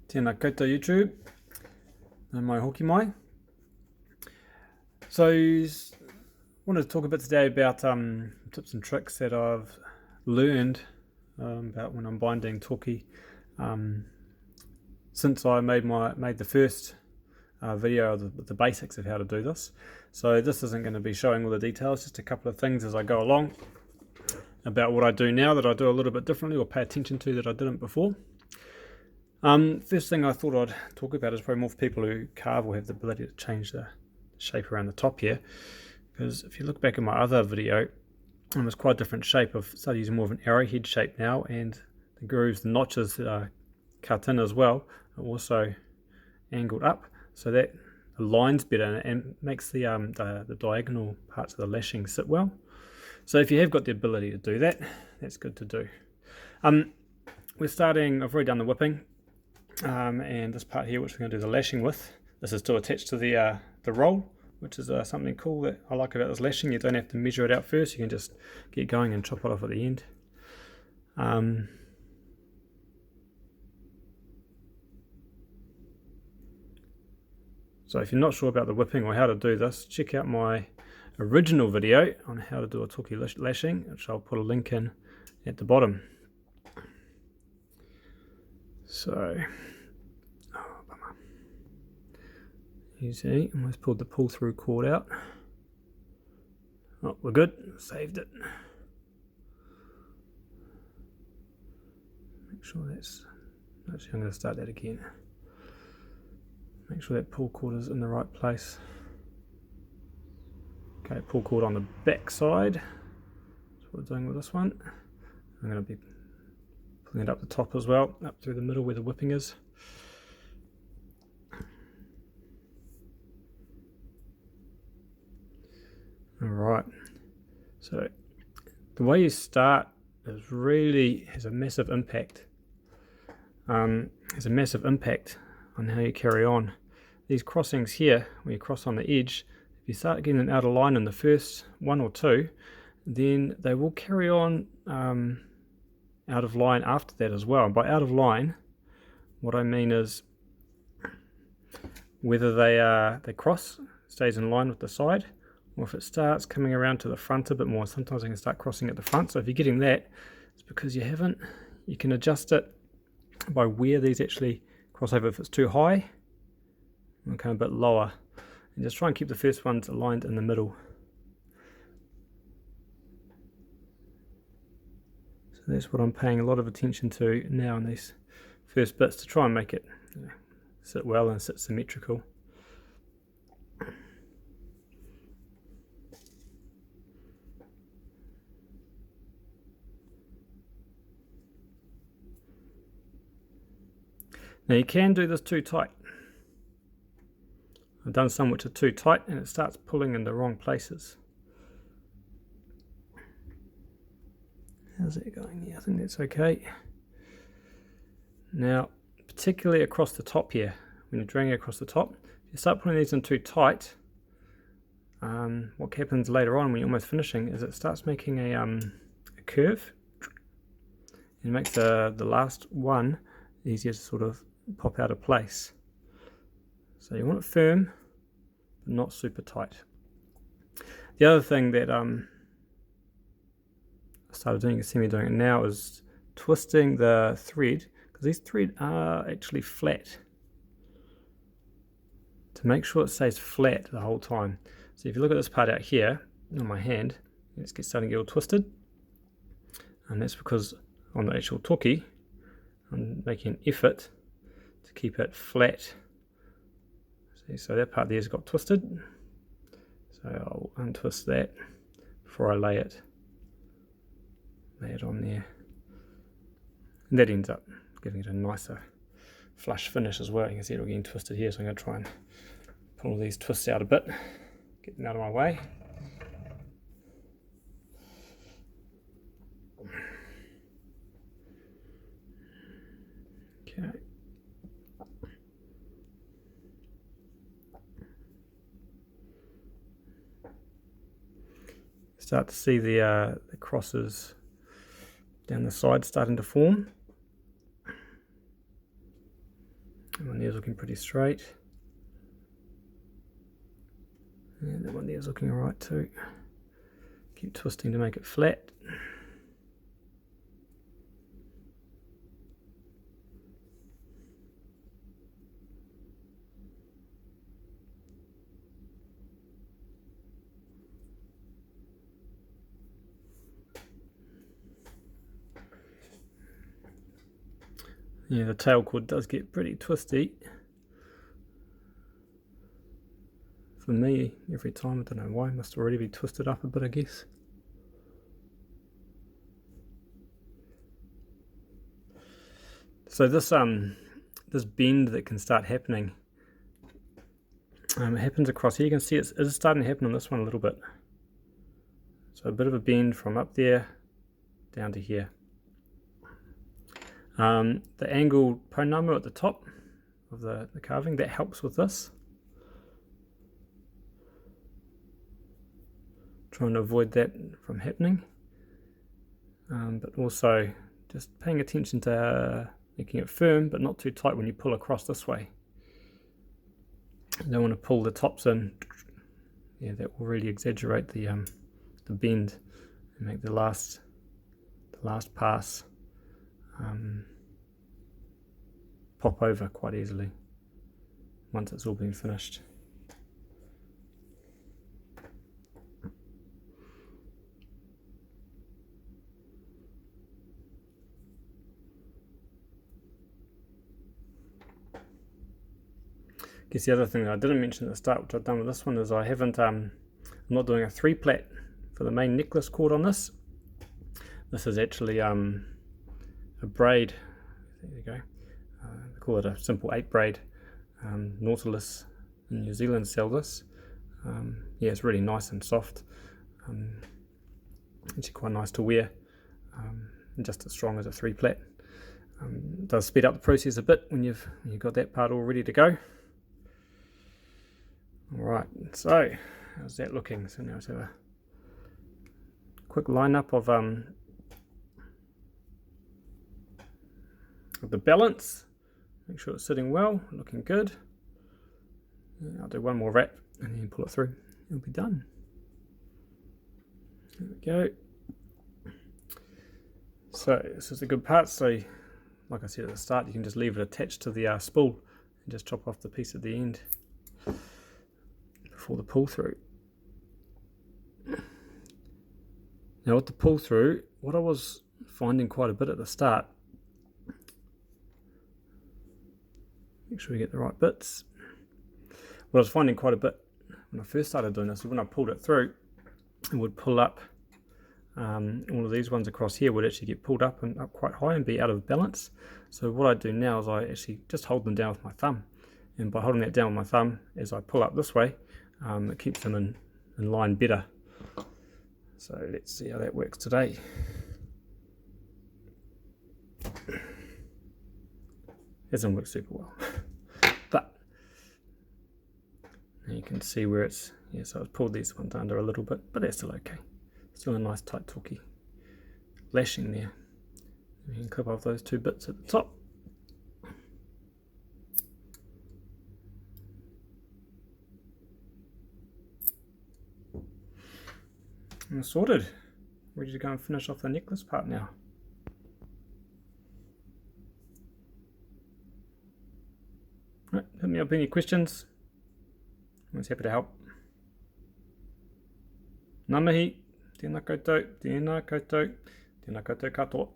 Tēnā koutou YouTube, mai hoki mai. So, I wanted to talk a bit today about tips and tricks that I've learned about when I'm binding Toki since I made the first video of the basics of how to do this. So this isn't going to be showing all the details, just a couple of things as I go along about what I do now that I do a little bit differently or pay attention to that I didn't before. First thing I thought I'd talk about is probably more for people who carve or have the ability to change the shape around the top here, because if you look back at my other video, it was quite a different shape. I've started using more of an arrowhead shape now, and the grooves, the notches that are cut in as well are also angled up, so that aligns better and makes the diagonal parts of the lashing sit well. So if you have got the ability to do that, that's good to do. We're starting, I've already done the whipping, and this part here, which we're going to do the lashing with, this is still attached to the roll, which is something cool that I like about this lashing. You don't have to measure it out first, you can just get going and chop it off at the end. So if you're not sure about the whipping or how to do this, check out my original video on how to do a Toki lashing, which I'll put a link in at the bottom. So, oh, bummer. You see, almost pulled the pull through cord out. Oh, we're good, saved it. Make sure that's, actually I'm going to start that again. Make sure that pull cord is in the right place. Okay, pull cord on the back side. That's what we're doing with this one. I'm going to be pulling it up the top as well, up through the middle where the whipping is. Alright, so the way you start is really has a massive impact. Has a massive impact on how you carry on. These crossings here, when you cross on the edge, if you start getting them out of line in the first one or two, then they will carry on out of line after that as well. And by out of line, what I mean is whether they cross, stays in line with the side, or if it starts coming around to the front a bit more. Sometimes I can start crossing at the front. So if you're getting that, it's because you haven't. You can adjust it by where these actually cross over. If it's too high, and come a bit lower, and just try and keep the first ones aligned in the middle. So that's what I'm paying a lot of attention to now in these first bits, to try and make it sit well and sit symmetrical. Now you can do this too tight. I've done some which are too tight and it starts pulling in the wrong places. How's it going? Yeah, I think that's okay. Now, particularly across the top here, when you're dragging across the top, if you start putting these in too tight, what happens later on when you're almost finishing is it starts making a curve. It makes the last one easier to sort of pop out of place. So you want it firm, but not super tight. The other thing that I started doing, you see me doing it now, is twisting the thread, because these threads are actually flat, to make sure it stays flat the whole time. So if you look at this part out here on my hand, it's starting to get all twisted, and that's because on the actual Toki I'm making an effort to keep it flat. See, so that part there's got twisted, so I'll untwist that before I lay it on there, and that ends up giving it a nicer flush finish as well. You can see it all getting twisted here, so I'm going to try and pull all these twists out a bit, get them out of my way. Okay. Start to see the crosses down the side starting to form. That one there is looking pretty straight. And that one there is looking alright too. Keep twisting to make it flat. Yeah, the tail cord does get pretty twisty. For me, every time, I don't know why, it must already be twisted up a bit, I guess. So this bend that can start happening, it happens across here. You can see it's starting to happen on this one a little bit. So a bit of a bend from up there down to here. The angled pounamu at the top of the carving, that helps with this. Trying to avoid that from happening. But also just paying attention to making it firm but not too tight when you pull across this way. You don't want to pull the tops in. Yeah, that will really exaggerate the bend and make the last pass pop over quite easily once it's all been finished. I guess the other thing that I didn't mention at the start, which I've done with this one, is I haven't, I'm not doing a 3-plait for the main necklace cord on this. This is actually a braid. There you go. They call it a simple 8 braid. Nautilus in New Zealand sell this. Yeah, it's really nice and soft. Actually quite nice to wear. Just as strong as a 3-plait. It does speed up the process a bit when you've got that part all ready to go. Alright, so how's that looking? So now let's have a quick lineup of the balance. Make sure it's sitting well, looking good. Yeah, I'll do one more wrap and then pull it through. It'll be done. There we go. So this is the good part. So like I said at the start, you can just leave it attached to the spool and just chop off the piece at the end before the pull through. Now with the pull through, what I was finding quite a bit at the start, make sure you get the right bits. What I was finding quite a bit when I first started doing this, when I pulled it through, it would pull up, all of these ones across here would actually get pulled up and up quite high and be out of balance. So what I do now is I actually just hold them down with my thumb, and by holding that down with my thumb, as I pull up this way, it keeps them in line better. So let's see how that works today. Hasn't worked super well, but you can see where it's, yeah, so I've pulled these ones under a little bit, but they're still okay. Still a nice tight Toki lashing there. You can clip off those 2 bits at the top. And sorted. Ready to go and finish off the necklace part now. Right, hit me up any questions. I'm always happy to help. Ngā mihi, tēnā koutou, tēnā koutou, tēnā koutou katoa.